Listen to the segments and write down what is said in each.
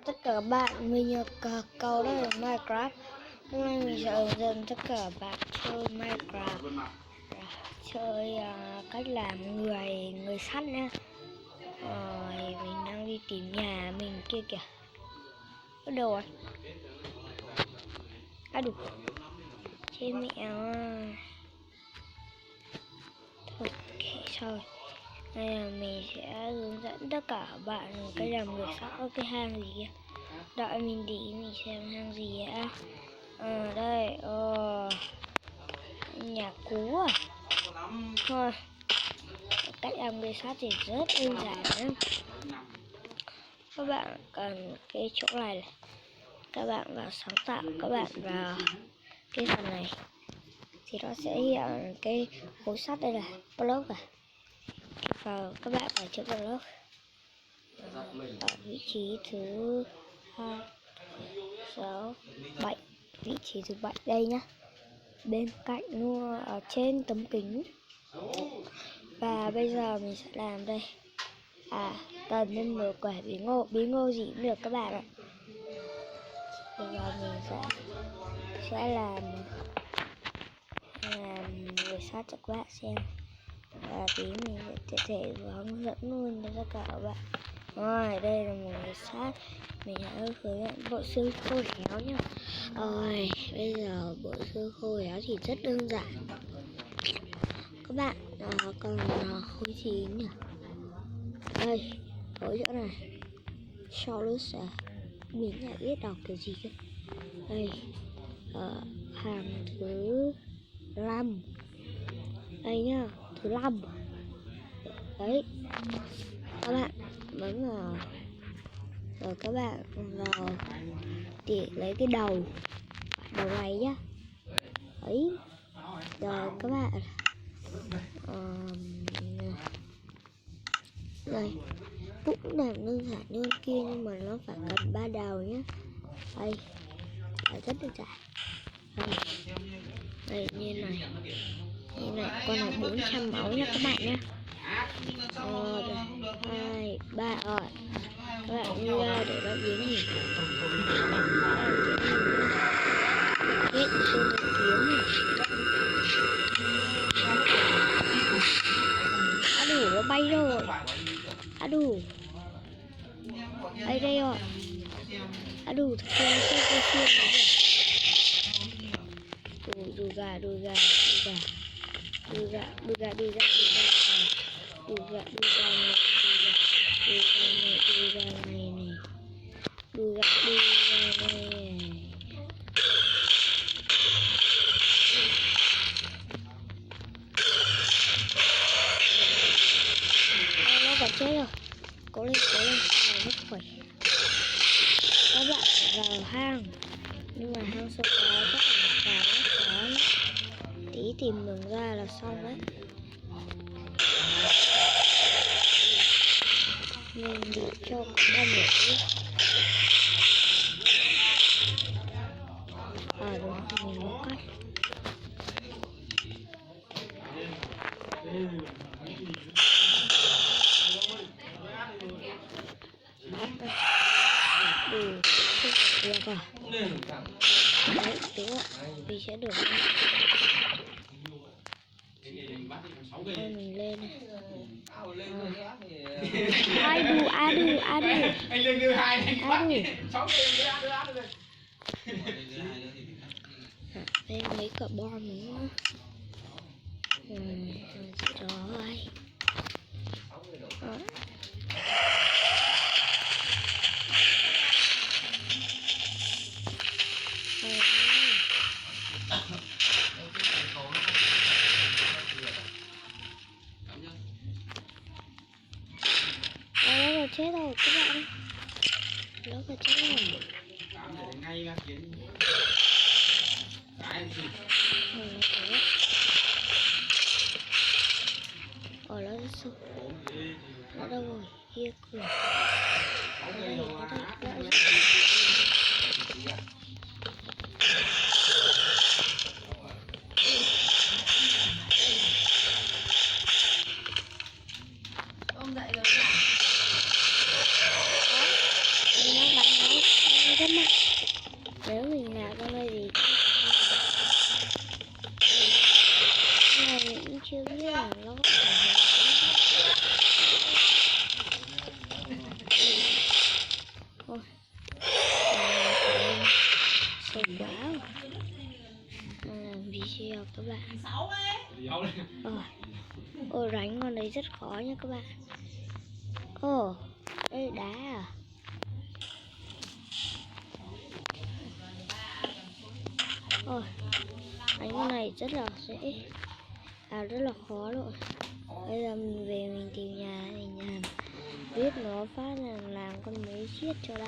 tất cả các bạn, mình là Cầu đây là Minecraft. Hôm nay mình sẽ hướng dẫn tất cả các bạn chơi Minecraft, chơi cách làm người sắt nhé. Mình đang đi tìm nhà mình kia kìa. Ở đâu rồi? À đủ. Chết mẹo. Thôi kệ thôi. Đây là mình sẽ hướng dẫn tất cả các bạn cách làm người sắt ở cái hang gì kia. Đợi mình đi mình xem hang gì ạ. Đây nhà cú à. Thôi cách làm người sắt thì rất đơn giản nhé. Các bạn cần cái chỗ này, các bạn vào sáng tạo, các bạn vào cái phần này thì nó sẽ hiện cái khối sắt đây là block à. Vào các bạn vào chữ block ở vị trí thứ 2, 6, 7, vị trí thứ 7 đây nhá, bên cạnh luôn ở trên tấm kính. Và bây giờ mình sẽ làm đây, cần thêm một quả bí ngô gì cũng được các bạn ạ. Bây giờ mình sẽ làm người sắt cho các bạn xem, và tí mình sẽ thể hướng dẫn luôn cho tất cả các bạn. Rồi đây là một người sắt, mình hãy hướng dẫn bộ xương khô héo nhá. Rồi bây giờ bộ xương khô héo thì rất đơn giản các bạn. Còn khối gì nhỉ? Đây khối chỗ này Solus à, mình lại biết đọc cái gì cơ. Đây hàng thứ 5 đây nhá, thứ 5 đấy. Các bạn bấm vào rồi các bạn vào để lấy cái đầu này nhá. Ấy rồi các bạn đây cũng làm đơn giản như kia nhưng mà nó phải cần 3 đầu nhé. Đây là rất đơn giản. Đây như này con này 400 máu nha các bạn nhé. 2, 3 rồi các bạn như ra để nó biến hình. Hết trên kiếm này. Đủ nó bay rồi. Đủ đây rồi. Đủ thực sự đùi gà này nó còn chết rồi. Cố lên rất khỏe. Các bạn vào hang nhưng mà hang sâu quá chắc là vào nó khó, tí tìm đường ra là xong đấy. Mình bị cho ba mũi. Đúng mình có cách. Được à? Đấy, đúng ạ. Mình sẽ được. Thôi mình lên này. Đủ. Anh lên đưa 2 anh bắt. 6 đưa. Đây mấy cả bom nữa. Rồi. Nó chết rồi các bạn. Nó chết rồi. Ngay ra kiến. Nó rất sâu. Nó đâu rồi? Kia cửa. Ông dậy rồi. Nó bắn rất mạnh. Nếu mình làm con đây thì này mình cũng chưa biết là nó có thể hợp. Ôi, sâu quá làm video các bạn. Ôi đánh con đấy rất khó nha các bạn. Ồ, đây đá à? Ôi, đánh con này rất là dễ, rất là khó rồi. Bây giờ mình về mình tìm nhà mình làm, biết nó phát là làm con mới giết cho đã.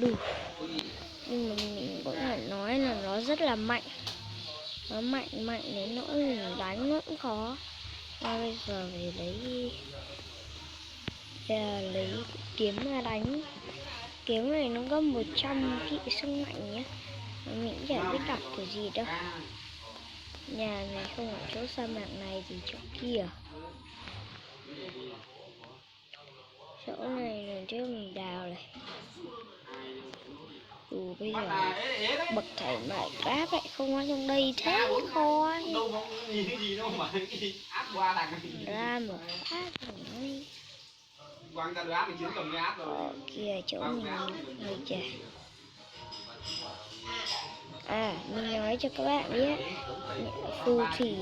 Đủ. Nhưng mà mình cũng phải nói là nó rất là mạnh. Nó mạnh đến nỗi mình đánh nó cũng khó. Và bây giờ phải lấy kiếm ra đánh. Kiếm này nó có 100 kỹ sức mạnh nhé. Mình cũng chả biết đọc kiểu gì đâu. Nhà này không ở chỗ sa mạc này thì chỗ kia. Chỗ này là trước mình đào này. Bây giờ bậc thầy mại Grab lại không có trong đây thế khó ấy. Ra một phát rồi. Kìa chỗ mình hơi chè. Mình nói cho các bạn biết, phù thủy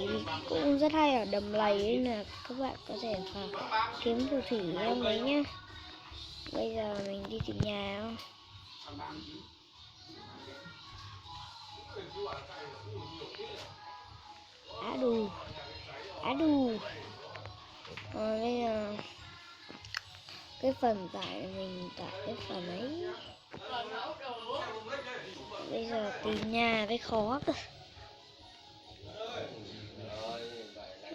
cũng rất hay ở đầm lầy ấy, là các bạn có thể vào kiếm phù thủy em đấy nhá. Bây giờ mình đi tìm nhà không? Đủ. Bây giờ cái phần tải mình tải cái phần ấy. Bây giờ tìm nhà mới khó cơ.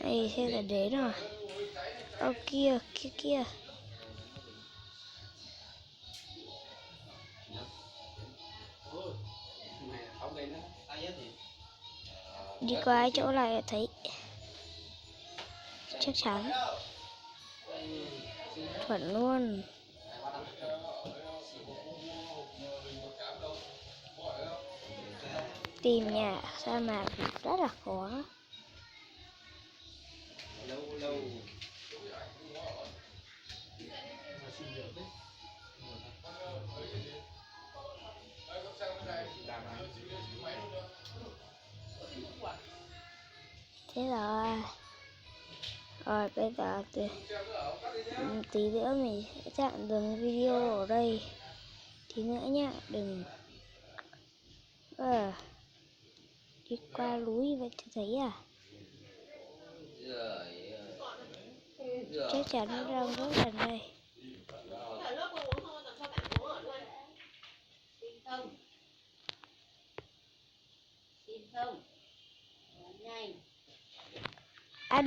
Đây thế là đến rồi. Kia. Đi qua chỗ này thấy chắc chắn thuận luôn. Tìm nhà sa mạc rất là khó. Thế rồi. Bây giờ tí nữa mình sẽ chặn dừng video ở đây. Tí nữa nhá, đừng đi qua núi vậy thì thấy à? Chắc chắn nó đang rất gần đây.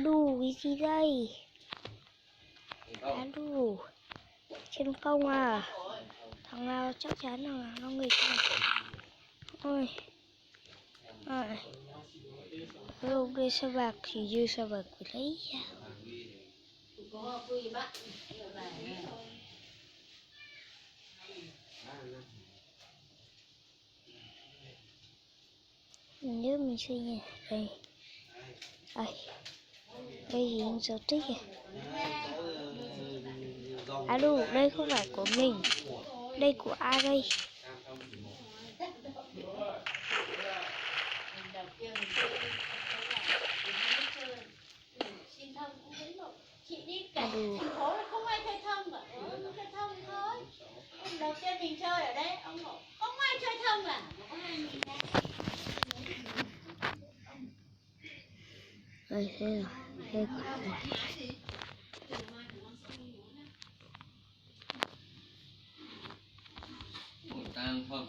Đủ cái gì đây? Đủ trên không à? Thằng nào chắc chắn là nó nghịch này. Ôi cái sa bạc thì như sa bạc của lấy ra. Nhớ mình xây nhà đây. Đây gì anh sở tích à? Đủ, đây không phải của mình. Đây của ai đây? Chị đi cả thành phố là không ai chơi thông cả. Chơi thông thôi. Đầu tiên mình chơi ở đây, ông bảo không ai chơi thông cả. Có hai mình đây. Đây thế rồi. Đây Tăng không?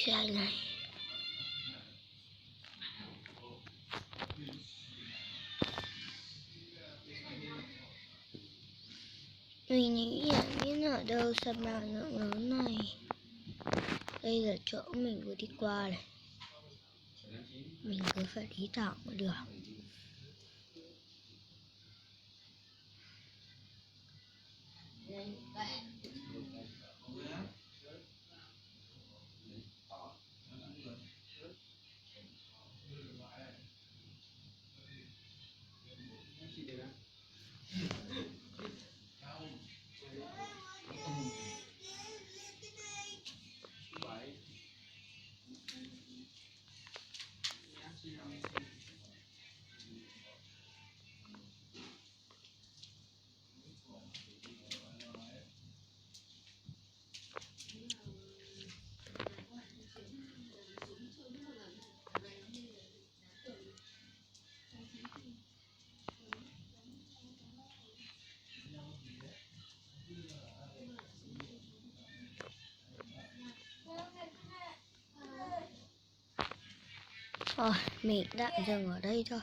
Sai này. Mình nghĩ là biết ở đâu sa mạc rộng lớn này. Đây là chỗ mình vừa đi qua này. Mình cứ phải đi thẳng mới được. Rồi, mình tạm dừng ở đây thôi.